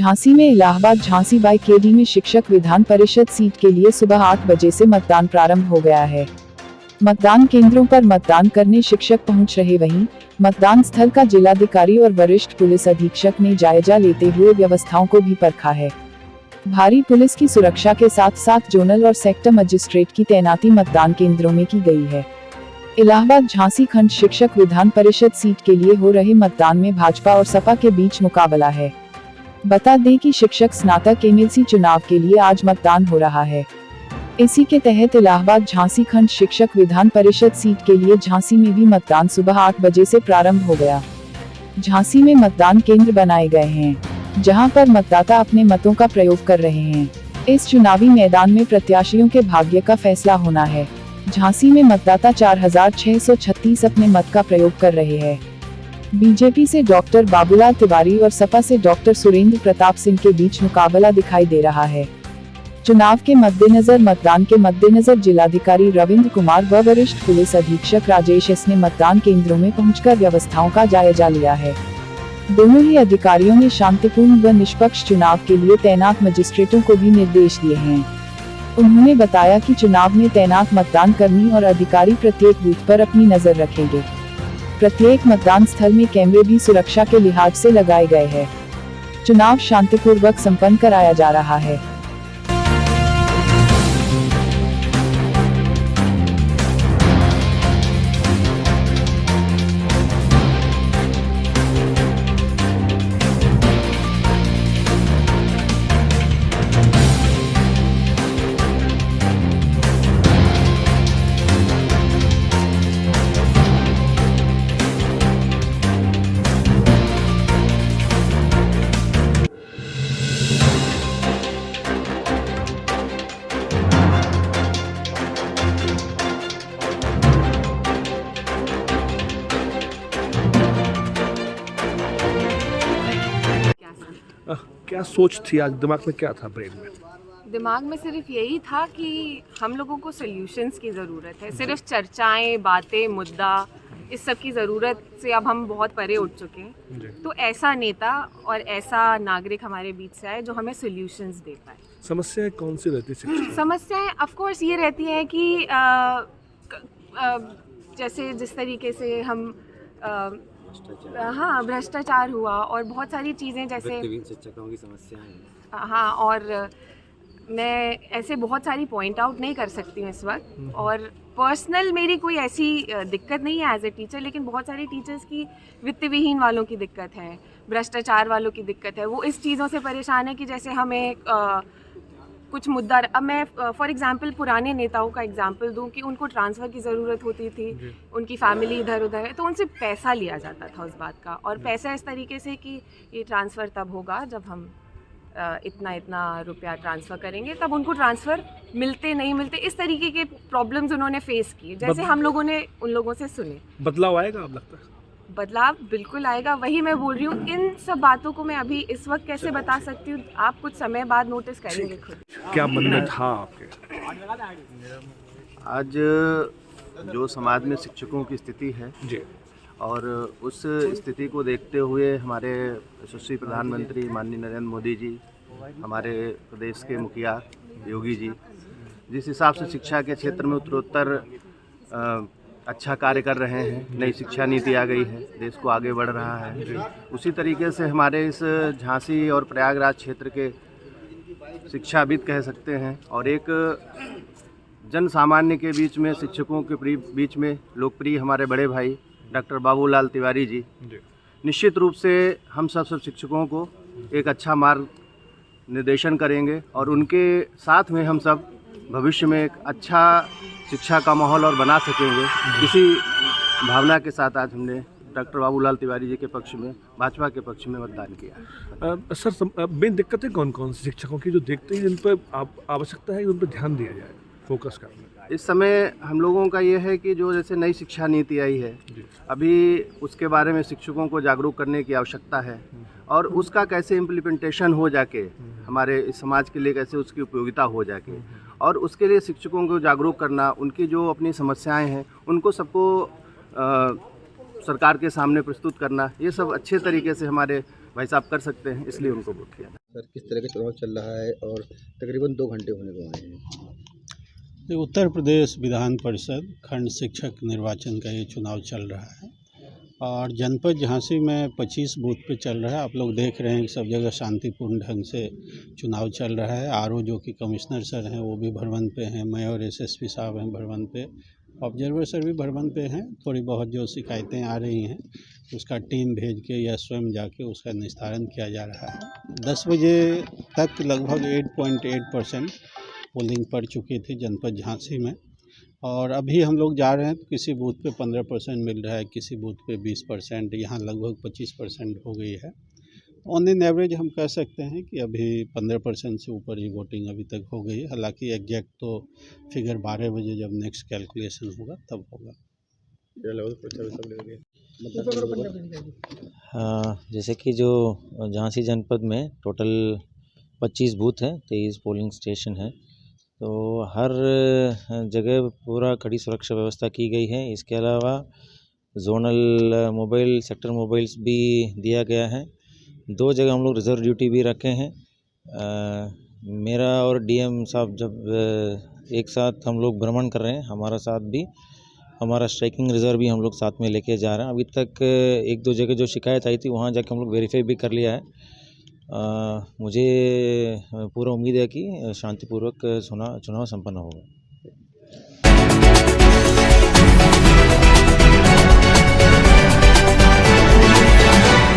झांसी में Allahabad Jhansi by KD में शिक्षक विधान परिषद सीट के लिए सुबह 8 बजे से मतदान प्रारंभ हो गया है। मतदान केंद्रों पर मतदान करने शिक्षक पहुंच रहे, वहीं मतदान स्थल का जिलाधिकारी और वरिष्ठ पुलिस अधीक्षक ने जायजा लेते हुए व्यवस्थाओं को भी परखा है। भारी पुलिस की सुरक्षा के साथ साथ जोनल और सेक्टर मजिस्ट्रेट की तैनाती मतदान केंद्रों में की गई है। इलाहाबाद झांसी खंड शिक्षक विधान परिषद सीट के लिए हो रहे मतदान में भाजपा और सपा के बीच मुकाबला है। बता दें कि शिक्षक स्नातक एमएलसी चुनाव के लिए आज मतदान हो रहा है। इसी के तहत इलाहाबाद झांसी खंड शिक्षक विधान परिषद सीट के लिए झांसी में भी मतदान सुबह 8 बजे से प्रारंभ हो गया। झांसी में मतदान केंद्र बनाए गए हैं, जहां पर मतदाता अपने मतों का प्रयोग कर रहे हैं। इस चुनावी मैदान में प्रत्याशियों के भाग्य का फैसला होना है। झांसी में मतदाता 4636 अपने मत का प्रयोग कर रहे हैं। बीजेपी से डॉक्टर बाबूलाल तिवारी और सपा से डॉक्टर सुरेंद्र प्रताप सिंह के बीच मुकाबला दिखाई दे रहा है। चुनाव के मद्देनजर मतदान के मद्देनजर जिलाधिकारी रविंद्र कुमार व वरिष्ठ पुलिस अधीक्षक राजेश एस ने मतदान केंद्रों में पहुंचकर व्यवस्थाओं का जायजा लिया है। दोनों ही अधिकारियों ने शांतिपूर्ण व निष्पक्ष चुनाव के लिए तैनात मजिस्ट्रेटों को भी निर्देश दिए हैं। उन्होंने बताया कि चुनाव में तैनात मतदान कर्मी और अधिकारी प्रत्येक बूथ पर अपनी नजर रखेंगे। प्रत्येक मतदान स्थल में कैमरे भी सुरक्षा के लिहाज से लगाए गए हैं। चुनाव शांतिपूर्वक संपन्न कराया जा रहा है। क्या सोच थी आज, दिमाग में क्या था ब्रेन में? दिमाग में सिर्फ यही था कि हम लोगों को सॉल्यूशंस की ज़रूरत है। सिर्फ चर्चाएं, बातें, मुद्दा, इस सब की ज़रूरत से अब हम बहुत परे उठ चुके हैं। तो ऐसा नेता और ऐसा नागरिक हमारे बीच से आए जो हमें सॉल्यूशंस दे पाए। समस्याएं कौन सी रहती है? समस्याएं ऑफ कोर्स ये रहती हैं कि जैसे जिस तरीके से हम हाँ, भ्रष्टाचार हुआ और बहुत सारी चीज़ें, जैसे शिक्षकों की समस्याएं हैं। हाँ, और मैं ऐसे बहुत सारी पॉइंट आउट नहीं कर सकती हूँ इस वक्त। और पर्सनल मेरी कोई ऐसी दिक्कत नहीं है एज ए टीचर, लेकिन बहुत सारे टीचर्स की वित्त विहीन वालों की दिक्कत है, भ्रष्टाचार वालों की दिक्कत है। वो इस चीज़ों से परेशान है कि जैसे हमें कुछ मुद्दा, अब मैं फॉर एग्जांपल पुराने नेताओं का एग्जांपल दूं कि उनको ट्रांसफ़र की ज़रूरत होती थी, उनकी फैमिली इधर उधर है, तो उनसे पैसा लिया जाता था उस बात का। और पैसा इस तरीके से कि ये ट्रांसफ़र तब होगा जब हम इतना रुपया ट्रांसफ़र करेंगे, तब उनको ट्रांसफ़र मिलते नहीं मिलते, इस तरीके के प्रॉब्लम्स उन्होंने फेस किए, जैसे हम लोगों ने उन लोगों से सुने। बदलाव आएगा अब लगता है? बदलाव बिल्कुल आएगा, वही मैं बोल रही हूँ। इन सब बातों को मैं अभी इस वक्त कैसे बता सकती हूँ, आप कुछ समय बाद नोटिस करेंगे खुद। क्या मन में था आपके? आज जो समाज में शिक्षकों की स्थिति है जी, और उस स्थिति को देखते हुए हमारे यशस्वी प्रधानमंत्री माननीय नरेंद्र मोदी जी, हमारे प्रदेश के मुखिया योगी जी, जिस हिसाब से शिक्षा के क्षेत्र में उत्तरोत्तर अच्छा कार्य कर रहे हैं, नई शिक्षा नीति आ गई है, देश को आगे बढ़ रहा है, उसी तरीके से हमारे इस झांसी और प्रयागराज क्षेत्र के शिक्षाविद कह सकते हैं और एक जन सामान्य के बीच में, शिक्षकों के बीच में लोकप्रिय हमारे बड़े भाई डॉक्टर बाबूलाल तिवारी जी निश्चित रूप से हम सब शिक्षकों को एक अच्छा मार्ग निर्देशन करेंगे और उनके साथ में हम सब भविष्य में एक अच्छा शिक्षा का माहौल और बना सकेंगे। इसी भावना के साथ आज हमने डॉक्टर बाबूलाल तिवारी जी के पक्ष में, भाजपा के पक्ष में मतदान किया। सर, मेन दिक्कतें कौन कौन सी शिक्षकों की जो देखते हैं, इन पर आवश्यकता है कि उन पर ध्यान दिया जाए, फोकस करना? इस समय हम लोगों का ये है कि जो जैसे नई शिक्षा नीति आई है, अभी उसके बारे में शिक्षकों को जागरूक करने की आवश्यकता है और उसका कैसे इम्प्लीमेंटेशन हो जाके हमारे इस समाज के लिए कैसे उसकी उपयोगिता हो जाके, और उसके लिए शिक्षकों को जागरूक करना, उनकी जो अपनी समस्याएं हैं उनको सबको सरकार के सामने प्रस्तुत करना, ये सब अच्छे तरीके से हमारे भाई साहब कर सकते हैं, इसलिए उनको वोट किया। सर किस तरह का चुनाव चल रहा है और तकरीबन 2 घंटे होने को आए हैं। ये उत्तर प्रदेश विधान परिषद खंड शिक्षक निर्वाचन का ये चुनाव चल रहा है और जनपद झांसी में 25 बूथ पे चल रहा है। आप लोग देख रहे हैं कि सब जगह शांतिपूर्ण ढंग से चुनाव चल रहा है। आरओ जो कि कमिश्नर सर हैं वो भी भरवन पे हैं, मेयर एसएसपी साहब हैं भरवन पे, ऑब्जर्वर सर भी भरवन पे हैं। थोड़ी बहुत जो शिकायतें आ रही हैं उसका टीम भेज के या स्वयं जाके उसका निस्तारण किया जा रहा है। 10 बजे तक लगभग 8.8% पोलिंग पड़ चुकी थी जनपद झांसी में और अभी हम लोग जा रहे हैं तो किसी बूथ पे 15% मिल रहा है, किसी बूथ पे 20%, यहाँ लगभग 25% हो गई है। ऑन इन एवरेज हम कह सकते हैं कि अभी 15% से ऊपर ही वोटिंग अभी तक हो गई है। हालांकि एग्जैक्ट तो फिगर 12 बजे जब नेक्स्ट कैलकुलेशन होगा तब होगा। जैसे कि जो झांसी जनपद में टोटल 25 बूथ हैं, 23 पोलिंग स्टेशन हैं, तो हर जगह पूरा कड़ी सुरक्षा व्यवस्था की गई है। इसके अलावा जोनल मोबाइल सेक्टर मोबाइल्स भी दिया गया है। 2 जगह हम लोग रिजर्व ड्यूटी भी रखे हैं। मेरा और डीएम साहब जब एक साथ हम लोग भ्रमण कर रहे हैं, हमारा साथ भी हमारा स्ट्राइकिंग रिजर्व भी हम लोग साथ में लेके जा रहे हैं। अभी तक 1-2 जगह जो शिकायत आई थी वहाँ जाके हम लोग वेरीफाई भी कर लिया है। मुझे पूरा उम्मीद है कि शांतिपूर्वक चुनाव संपन्न होगा।